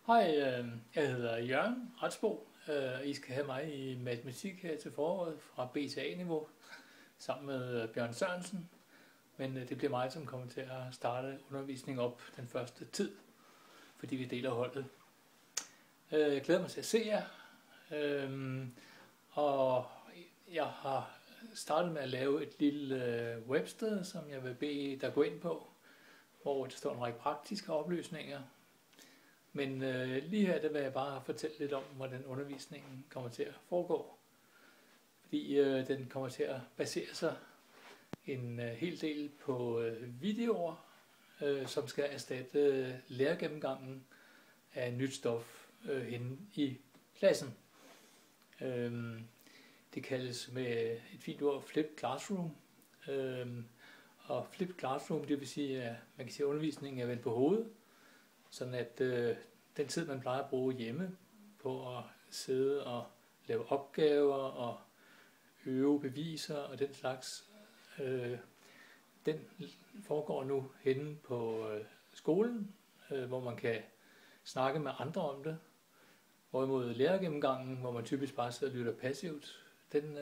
Hej, jeg hedder Jørgen Retsbo. I skal have mig i matematik her til foråret fra B til A-niveau sammen med Bjørn Sørensen. Men det bliver mig, som kommer til at starte undervisningen op den første tid, fordi vi deler holdet. Jeg glæder mig til at se jer, og jeg har startet med at lave et lille websted, som jeg vil bede dig gå ind på, hvor der står en række praktiske oplysninger. Men lige her, der vil jeg bare fortælle lidt om, hvordan undervisningen kommer til at foregå. Fordi den kommer til at basere sig en hel del på videoer, som skal erstatte lærergennemgangen af nyt stof henne i klassen. Det kaldes med et fint ord Flipped Classroom. Og Flipped Classroom, det vil sige, at man kan sige, at undervisningen er vendt på hovedet. Sådan at den tid, man plejer at bruge hjemme på at sidde og lave opgaver og øve beviser og den slags, den foregår nu henne på skolen, hvor man kan snakke med andre om det. Hvorimod lærergennemgangen, hvor man typisk bare sidder og lytter passivt, den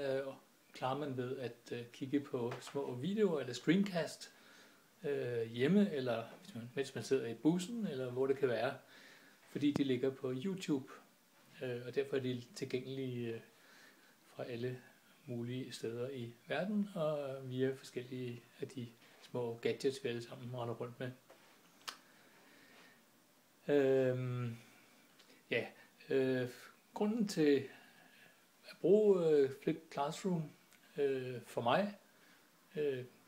klarer man ved at kigge på små videoer eller screencast, hjemme, eller mens man sidder i bussen, eller hvor det kan være, fordi de ligger på YouTube, og derfor er de tilgængelige fra alle mulige steder i verden, og via forskellige af de små gadgets, vi alle sammen render rundt med. Grunden til at bruge Flipped Classroom for mig,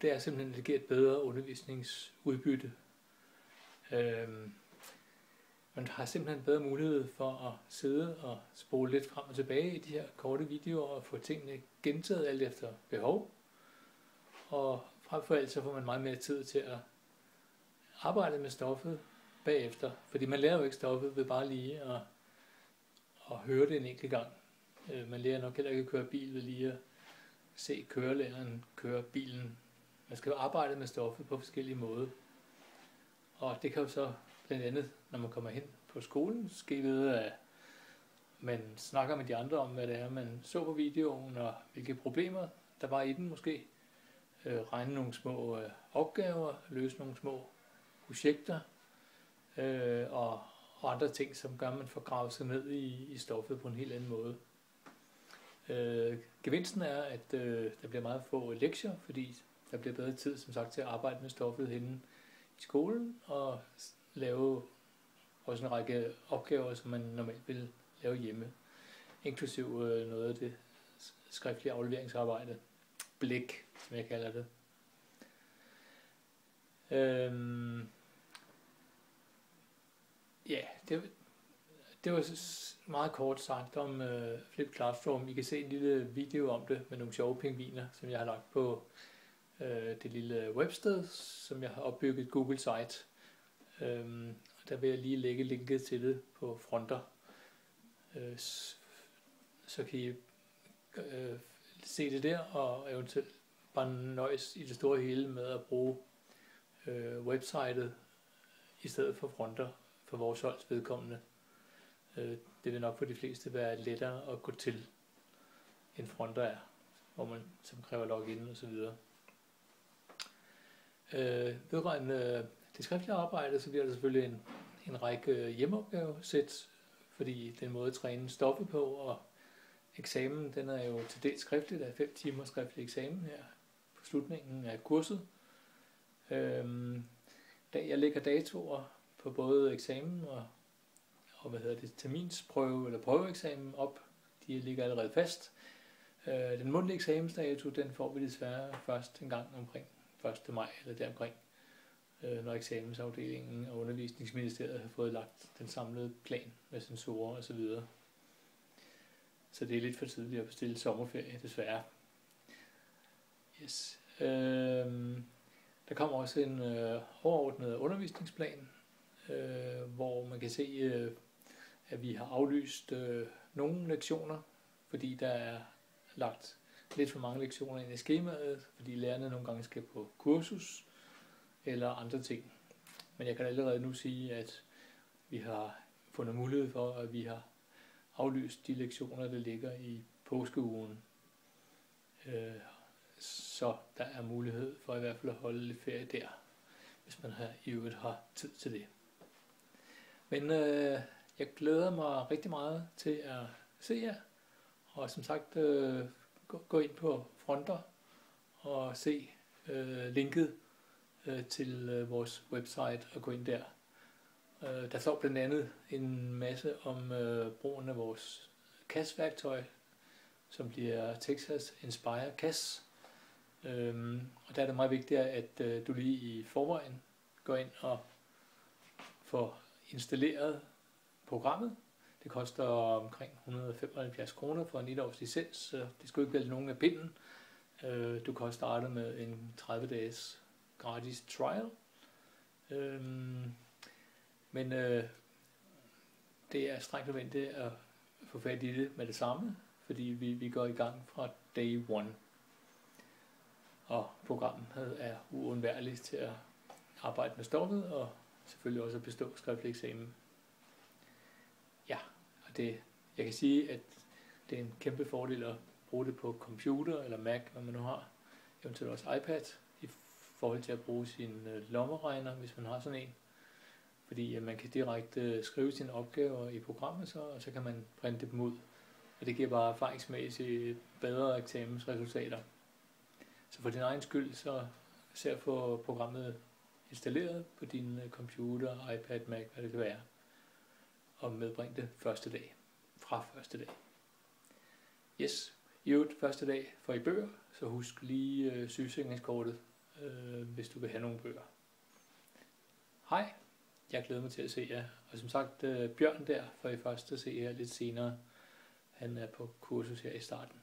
det er simpelthen, at det giver et bedre undervisningsudbytte. Man har simpelthen bedre mulighed for at sidde og spole lidt frem og tilbage i de her korte videoer og få tingene gentaget alt efter behov. Og frem for alt så får man meget mere tid til at arbejde med stoffet bagefter, fordi man lærer jo ikke stoffet ved bare lige at høre det en enkelt gang. Man lærer nok heller ikke at køre bil ved lige at se kørelæreren køre bilen. Man skal jo arbejde med stoffet på forskellige måder. Og det kan jo så blandt andet, når man kommer hen på skolen, ske ved, at man snakker med de andre om, hvad det er, man så på videoen, og hvilke problemer der var i den måske. Regne nogle små opgaver, løse nogle små projekter, og andre ting, som gør, at man får gravet sig ned i stoffet på en helt anden måde. Gevinsten er, at der bliver meget få lektier, fordi der bliver bedre tid, som sagt, til at arbejde med stoffet henne i skolen og lave også en række opgaver, som man normalt vil lave hjemme, inklusiv noget af det skriftlige afleveringsarbejde, blik, som jeg kalder det. Det var meget kort sagt om Flipped Classroom. I kan se en lille video om det med nogle sjove pingviner, som jeg har lagt på det lille websted, som jeg har opbygget Google Site. Der vil jeg lige lægge linket til det på fronter. Så kan I se det der, og eventuelt bare nøjes i det store hele med at bruge websitet i stedet for fronter for vores holds vedkommende. Det vil nok for de fleste være lettere at gå til end fronter er, hvor man som kræver login og så videre. Vedrørende det skriftlige arbejde, så bliver der selvfølgelig en række hjemmeopgavesæt, fordi den måde at træne stoffet på, og eksamen, den er jo til dels skriftligt, der er 5 timer skriftlig eksamen her på slutningen af kurset. Jeg lægger datoer på både eksamen og terminsprøve eller prøveeksamen op. De ligger allerede fast. Den mundtlige eksamensdato, den får vi desværre først en gang omkring 1. maj eller deromkring, når eksamensafdelingen og undervisningsministeriet har fået lagt den samlede plan med sensorer osv. Så det er lidt for tidligt at bestille sommerferie, desværre. Yes. Der kommer også en overordnet undervisningsplan, hvor man kan se, at vi har aflyst nogle lektioner, fordi der er lagt lidt for mange lektioner ind i skemaet, fordi lærerne nogle gange skal på kursus eller andre ting. Men jeg kan allerede nu sige, at vi har fundet mulighed for, at vi har aflyst de lektioner, der ligger i påskeugen. Så der er mulighed for i hvert fald at holde lidt ferie der, hvis man i øvrigt har tid til det. Men jeg glæder mig rigtig meget til at se jer, og som sagt gå ind på Fronter og se linket til vores website og gå ind der. Der står blandt andet en masse om brugen af vores CAS-værktøj, som bliver Texas Inspire CAS. Og der er det meget vigtigt, at du lige i forvejen går ind og får installeret programmet. Det koster omkring 175 kroner for en 1 års licens, så det skal jo ikke vælge nogen af pinden. Du kan også starte med en 30-dages gratis trial. Men det er strengt nødvendigt at få fat i det med det samme, fordi vi går i gang fra day one. Og programmet er uundværligt til at arbejde med stoffet, og selvfølgelig også at bestå skriftlig eksamen. Ja, og jeg kan sige, at det er en kæmpe fordel at bruge det på computer eller Mac, når man nu har, eventuelt også iPad, i forhold til at bruge sin lommeregner, hvis man har sådan en. Fordi man kan direkte skrive sine opgaver i programmet, og så kan man printe dem ud. Og det giver bare erfaringsmæssigt bedre eksamensresultater. Så for din egen skyld, så se at få programmet installeret på din computer, iPad, Mac, hvad det kan være. Og medbring det fra første dag. Yes, i øvrigt første dag for i bøger, så husk lige sygesikringskortet, hvis du vil have nogle bøger. Hej, jeg glæder mig til at se jer. Og som sagt, Bjørn der får I først at se her lidt senere. Han er på kursus her i starten.